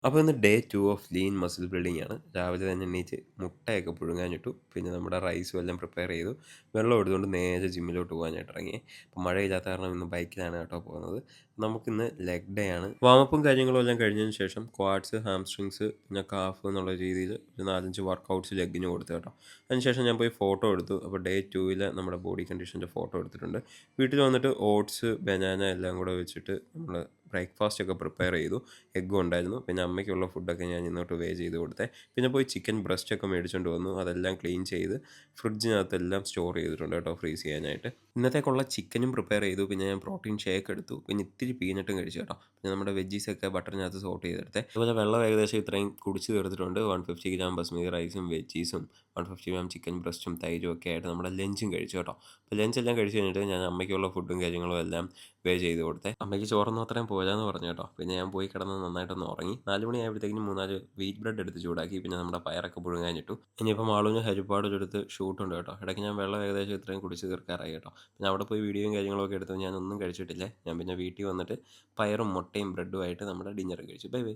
അപ്പോൾ ഇന്ന് day 2 of lean muscle building ആണ്. രാവിലെ തന്നെ എണീറ്റ് മുട്ടയൊക്കെ പുഴുങ്ങാനിട്ടു. പിന്നെ നമ്മുടെ റൈസും എല്ലാം പ്രിപ്പയർ ചെയ്തു. വെള്ളം എടുത്തുകൊണ്ട് നേരെ ജിമ്മിലോട്ട് പോകാനായിട്ട് ഇറങ്ങി. അപ്പോൾ മഴയില്ലാത്ത കാരണം ഇന്ന് ബൈക്കിലാണ് കേട്ടോ പോകുന്നത്. നമുക്കിന്ന് ലെഗ് ഡേ ആണ്. വാമപ്പും കാര്യങ്ങളും എല്ലാം കഴിഞ്ഞതിന് ശേഷം ക്വാഡ്സ്, ഹാംസ്ട്രിങ്സ്, പിന്നെ കാഫ് എന്നുള്ള രീതിയിൽ ഒരു 4-5 വർക്കൗട്ട്സ് ലെഗിന് കൊടുത്തു കേട്ടോ. അതിനുശേഷം ഞാൻ പോയി ഫോട്ടോ എടുത്തു. അപ്പോൾ ഡേ 2 നമ്മുടെ ബോഡി കണ്ടീഷൻ്റെ ഫോട്ടോ എടുത്തിട്ടുണ്ട്. വീട്ടിൽ വന്നിട്ട് ഓട്സ്, ബനാന എല്ലാം കൂടെ വെച്ചിട്ട് നമ്മൾ ബ്രേക്ക്ഫാസ്റ്റ് ഒക്കെ പ്രിപ്പയർ ചെയ്തു. എഗ്ഗും ഉണ്ടായിരുന്നു. പിന്നെ അമ്മയ്ക്കുള്ള ഫുഡൊക്കെ ഞാൻ ഇന്നോട്ട് വേ ചെയ്ത് കൊടുത്തേ. പിന്നെ പോയി ചിക്കൻ ബ്രസ്റ്റ് ഒക്കെ മേടിച്ചുകൊണ്ട് വന്നു. അതെല്ലാം ക്ലീൻ ചെയ്ത് ഫ്രിഡ്ജിനകത്തെല്ലാം സ്റ്റോർ ചെയ്തിട്ടുണ്ട് കേട്ടോ, ഫ്രീസ് ചെയ്യാനായിട്ട്. ഇന്നത്തേക്കുള്ള ചിക്കനും പ്രിപ്പയർ ചെയ്തു. പിന്നെ ഞാൻ പ്രോട്ടീൻ ഷേക്ക് എടുത്തു. പിന്നെ ഇത്തിരി പീനട്ടും കഴിച്ചു കേട്ടോ. പിന്നെ നമ്മുടെ വെജീസൊക്കെ ബട്ടറിനകത്ത് സോട്ട് ചെയ്തെടുത്തേ. അതുപോലെ വെള്ളം ഏകദേശം ഇത്രയും കുടിച്ച് തീർത്തിട്ടുണ്ട്. 150 ഗ്രാം ബസ്മതി റൈസും വെജീസും 150 ഗ്രാം ചിക്കൻ ബ്രസ്റ്റും തൈരും ഒക്കെ ആയിട്ട് നമ്മുടെ ലഞ്ചും കഴിച്ചു കേട്ടോ. അപ്പോൾ ലഞ്ചെല്ലാം കഴിച്ച് കഴിഞ്ഞിട്ട് ഞാൻ അമ്മയ്ക്കുള്ള ഫുഡും കാര്യങ്ങളും എല്ലാം വേ ചെയ്ത് കൊടുത്തേ. അമ്മയ്ക്ക് ചോറൊന്നും അത്രയും പോരാന്ന് പറഞ്ഞു കേട്ടോ. പിന്നെ ഞാൻ പോയി കിടന്ന് നന്നായിട്ടൊന്ന് ഉറങ്ങി. 4 മണിയായപ്പോഴത്തേക്കും 3-4 വീറ്റ് ബ്രെഡ് എടുത്ത് ചൂടാക്കി. പിന്നെ നമ്മുടെ പയറൊക്കെ പുഴുങ്ങാനിട്ടു. ഇനിയിപ്പോൾ മാളൂന് ഹരിപ്പാടൊരിടത്ത് ഷൂട്ടുണ്ട് കേട്ടോ. ഇടയ്ക്ക് ഞാൻ വെള്ളം ഏകദേശം ഇത്രയും കുടിച്ച് തീർക്കാറായി കേട്ടോ. പിന്നെ അവിടെ പോയി വീഡിയോയും കാര്യങ്ങളൊക്കെ എടുത്തു. ഞാനൊന്നും കഴിച്ചിട്ടില്ല. ഞാൻ പിന്നെ വീട്ടിൽ വന്നിട്ട് പയറും മുട്ടയും ബ്രെഡുമായിട്ട് നമ്മുടെ ഡിന്നറും കഴിച്ചു. Bye bye.